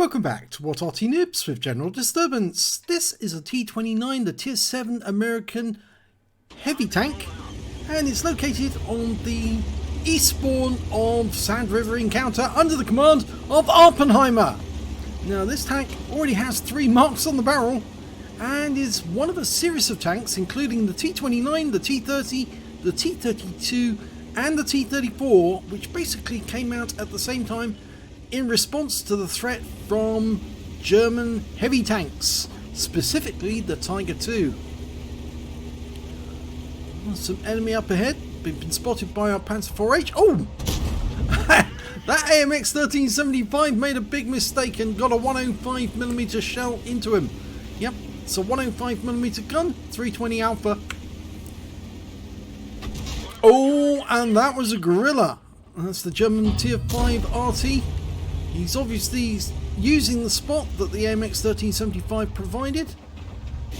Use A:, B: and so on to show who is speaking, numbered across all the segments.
A: Welcome back to What Arty Noobs with General Disturbance. This is a T29, the Tier 7 American heavy tank, and it's located on the east spawn of Sand River Encounter under the command of Awppenheimer. Now this tank already has 3 marks on the barrel and is one of a series of tanks including the T29, the T30, the T32 and the T34, which basically came out at the same time in response to the threat from German heavy tanks, specifically the Tiger II. Some enemy up ahead. We've been spotted by our Panzer IV-H. Oh! That AMX 1375 made a big mistake and got a 105mm shell into him. Yep, it's a 105mm gun, 320 Alpha. Oh, and that was a gorilla. That's the German Tier 5 Arty. He's obviously using the spot that the AMX 1375 provided.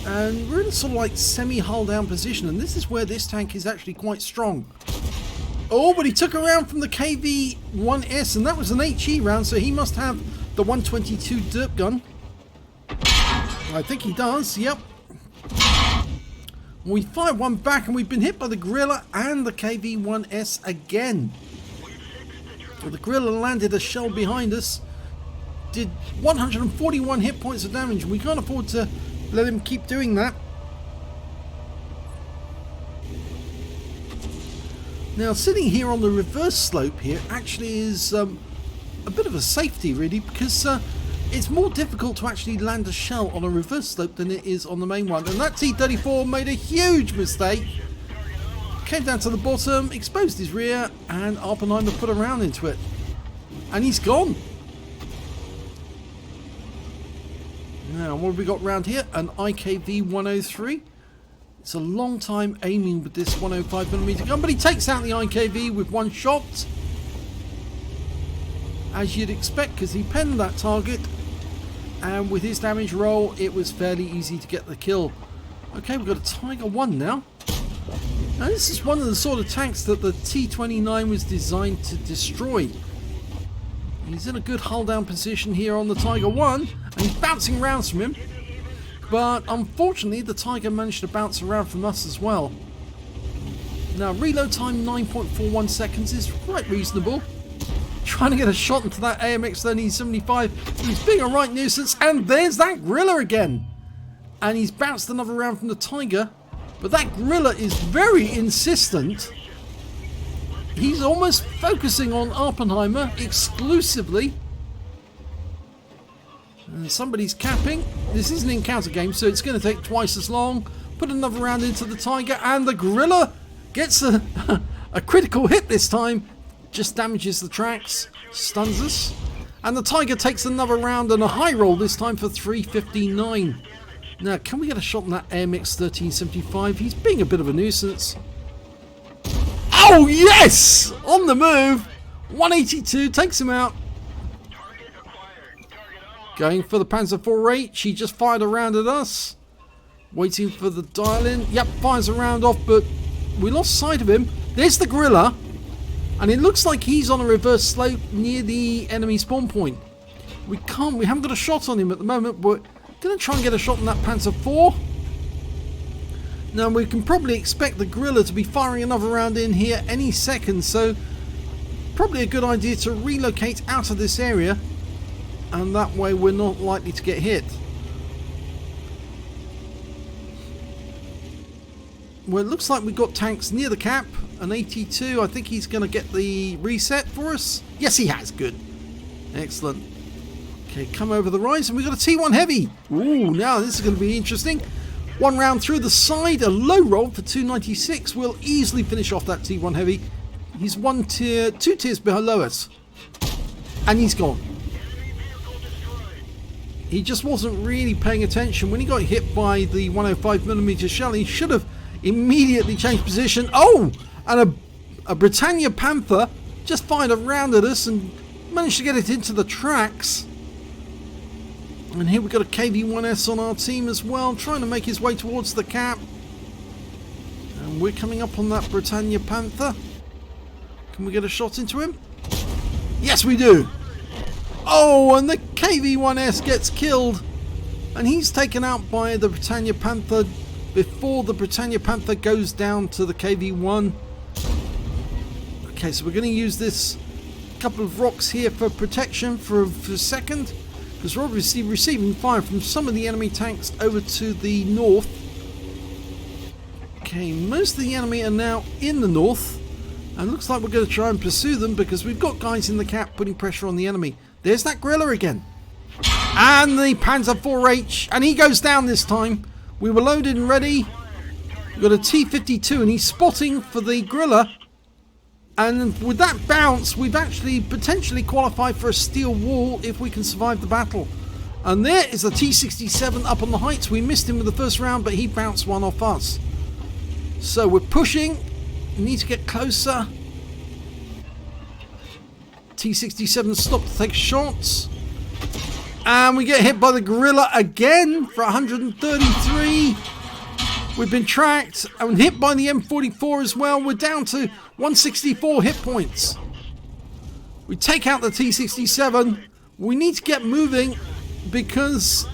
A: And we're in a sort of like semi-hull down position, and this is where this tank is actually quite strong. Oh, but he took a round from the KV-1S, and that was an HE round, so he must have the 122 derp gun. I think he does, yep. We fired one back, and we've been hit by the Gorilla and the KV-1S again. So the Gorilla landed a shell behind us, did 141 hit points of damage, and we can't afford to let him keep doing that. Now sitting here on the reverse slope here actually is a bit of a safety really, because it's more difficult to actually land a shell on a reverse slope than it is on the main one. And that T34 made a huge mistake. Came down to the bottom, exposed his rear, and Awppenheimer put a round into it. And he's gone. Now, what have we got round here? An IKV-103. It's a long time aiming with this 105mm gun, but he takes out the IKV with one shot. As you'd expect, because he penned that target. And with his damage roll, it was fairly easy to get the kill. Okay, we've got a Tiger 1 now. Now this is one of the sort of tanks that the T29 was designed to destroy. He's in a good hull down position here on the Tiger 1, and he's bouncing rounds from him. But unfortunately the Tiger managed to bounce around from us as well. Now reload time 9.41 seconds is quite reasonable. Trying to get a shot into that AMX 1375, he's being a right nuisance, and there's that Gorilla again. And he's bounced another round from the Tiger. But that Gorilla is very insistent. He's almost focusing on Awppenheimer exclusively. And somebody's capping. This is an encounter game, so it's going to take twice as long. Put another round into the Tiger, and the Gorilla gets a critical hit this time. Just damages the tracks, stuns us. And the Tiger takes another round and a high roll this time for 359. Now, can we get a shot on that AMX 1375? He's being a bit of a nuisance. Oh, yes! On the move. 182 takes him out. Going for the Panzer IV-H. He just fired a round at us. Waiting for the dial-in. Yep, fires a round off, but we lost sight of him. There's the Gorilla. And it looks like he's on a reverse slope near the enemy spawn point. We haven't got a shot on him at the moment, but going to try and get a shot on that Panzer IV. Now we can probably expect the Gorilla to be firing another round in here any second, so probably a good idea to relocate out of this area, and that way we're not likely to get hit. Well, it looks like we've got tanks near the cap. An 82, I think he's going to get the reset for us. Yes, he has. Good. Excellent. Okay, come over the rise, and we've got a T1 Heavy. Ooh, now this is going to be interesting. One round through the side, a low roll for 296. We'll easily finish off that T1 Heavy. He's 2 tiers below us. And he's gone. He just wasn't really paying attention. When he got hit by the 105mm shell, he should have immediately changed position. Oh! And a Britannia Panther just fired a round at us and managed to get it into the tracks. And here we've got a KV-1S on our team as well, trying to make his way towards the cap. And we're coming up on that Britannia Panther. Can we get a shot into him? Yes, we do. Oh, and the KV-1S gets killed. And he's taken out by the Britannia Panther before the Britannia Panther goes down to the KV-1. Okay, so we're going to use this couple of rocks here for protection for a second, because we're obviously receiving fire from some of the enemy tanks over to the north. Okay, most of the enemy are now in the north, and looks like we're going to try and pursue them because we've got guys in the cap putting pressure on the enemy. There's that guerrilla again. And the Panzer IV-H, and he goes down this time. We were loaded and ready. We've got a T-52, and he's spotting for the guerrilla. And with that bounce, we've actually potentially qualified for a steel wall if we can survive the battle. And there is the T-67 up on the heights. We missed him with the first round, but he bounced one off us. So we're pushing. We need to get closer. T-67 stopped to take shots. And we get hit by the guerrilla again for 133. We've been tracked and hit by the M44 as well. We're down to 164 hit points. We take out the T-67. We need to get moving because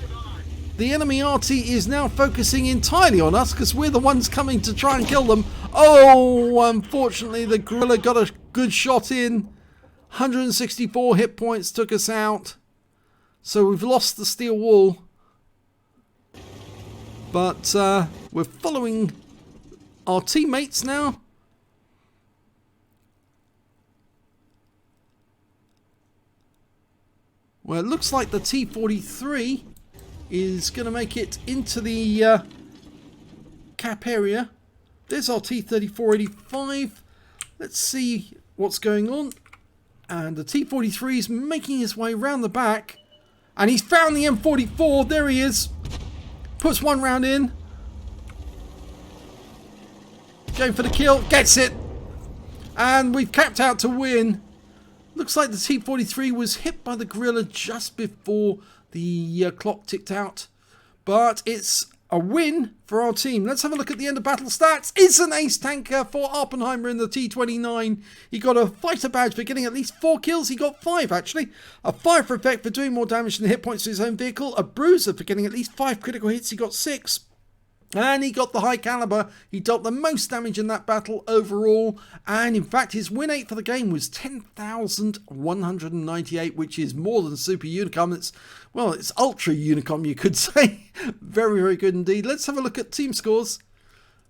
A: the enemy Arty is now focusing entirely on us because we're the ones coming to try and kill them. Oh, unfortunately the guerrilla got a good shot in. 164 hit points took us out. So we've lost the steel wall. But we're following our teammates now. Well, it looks like the T-43 is going to make it into the cap area. There's our T-3485. Let's see what's going on. And the T-43 is making his way around the back. And he's found the M44. There he is. Puts one round in. Going for the kill. Gets it. And we've capped out to win. Looks like the T-43 was hit by the guerrilla just before the clock ticked out. But it's a win for our team. Let's have a look at the end of battle stats. It's an ace tanker for Awppenheimer in the T29. He got a fighter badge for getting at least 4 kills. He got 5 actually. A fire for effect for doing more damage than hit points to his own vehicle. A bruiser for getting at least 5 critical hits. He got 6. And he got the high caliber. He dealt the most damage in that battle overall. And in fact, his win rate for the game was 10,198, which is more than Super Unicom. It's Ultra Unicom, you could say. Very, very good indeed. Let's have a look at team scores.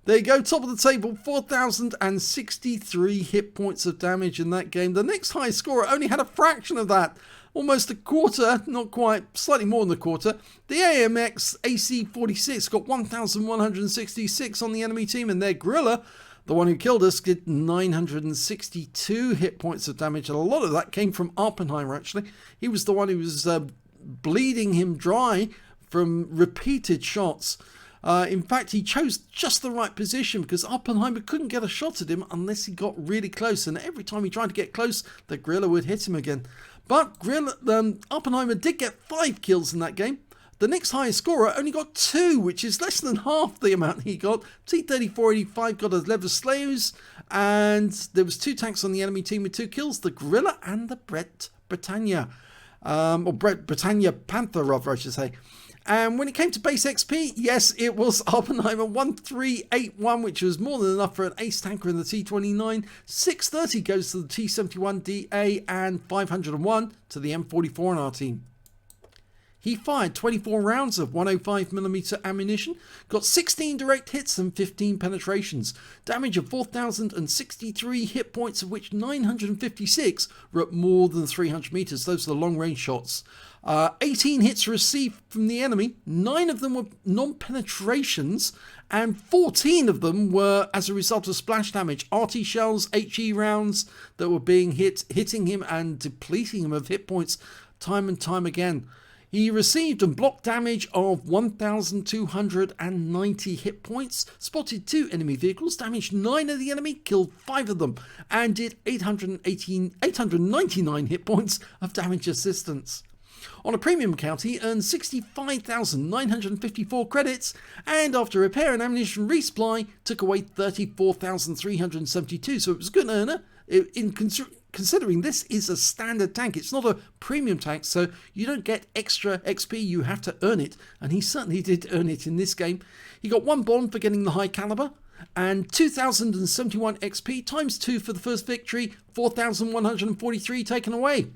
A: There you go, top of the table, 4,063 hit points of damage in that game. The next highest scorer only had a fraction of that. Almost a quarter, not quite, slightly more than a quarter. The AMX AC-46 got 1,166 on the enemy team, and their guerrilla, the one who killed us, did 962 hit points of damage, and a lot of that came from Awppenheimer actually. He was the one who was bleeding him dry from repeated shots. In fact, he chose just the right position because Awppenheimer couldn't get a shot at him unless he got really close, and every time he tried to get close, the guerrilla would hit him again. But Awppenheimer did get 5 kills in that game. The next highest scorer only got 2, which is less than half the amount he got. T-3485 got a Aslains, and there was 2 tanks on the enemy team with 2 kills, the guerrilla and the Britannia. Britannia Panther, rather, I should say. And when it came to base XP, yes, it was Awppenheimer 1381, which was more than enough for an ace tanker in the T29. 630 goes to the T71DA and 501 to the M44 in our team. He fired 24 rounds of 105mm ammunition, got 16 direct hits and 15 penetrations, damage of 4,063 hit points, of which 956 were at more than 300 meters. Those are the long range shots. 18 hits received from the enemy, 9 of them were non-penetrations, and 14 of them were as a result of splash damage. Arty shells, HE rounds that were being hitting him and depleting him of hit points time and time again. He received and blocked damage of 1,290 hit points, spotted 2 enemy vehicles, damaged 9 of the enemy, killed 5 of them, and did 899 hit points of damage assistance. On a premium account, he earned 65,954 credits, and after repair and ammunition resupply, took away 34,372, so it was a good earner. In considering this is a standard tank, it's not a premium tank, so you don't get extra XP, you have to earn it, and he certainly did earn it in this game. He got 1 bond for getting the high caliber, and 2071 XP times 2 for the first victory, 4143 taken away.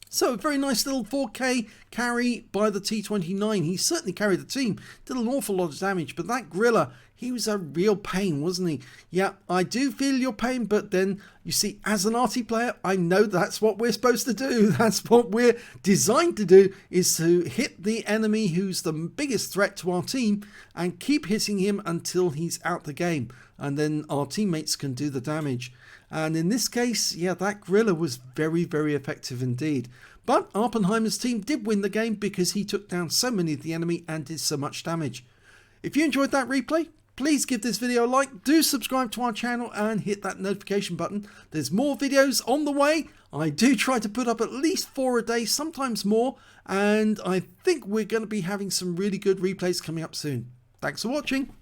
A: So a very nice little 4K carry by the T29. He certainly carried the team, did an awful lot of damage, but that Gorilla, he was a real pain, wasn't he? Yeah, I do feel your pain, but then you see, as an Arty player, I know that's what we're supposed to do. That's what we're designed to do, is to hit the enemy who's the biggest threat to our team and keep hitting him until he's out the game. And then our teammates can do the damage. And in this case, yeah, that Gorilla was very, very effective indeed. But Awppenheimer's team did win the game because he took down so many of the enemy and did so much damage. If you enjoyed that replay, please give this video a like, do subscribe to our channel and hit that notification button. There's more videos on the way. I do try to put up at least 4 a day, sometimes more, and I think we're going to be having some really good replays coming up soon. Thanks for watching.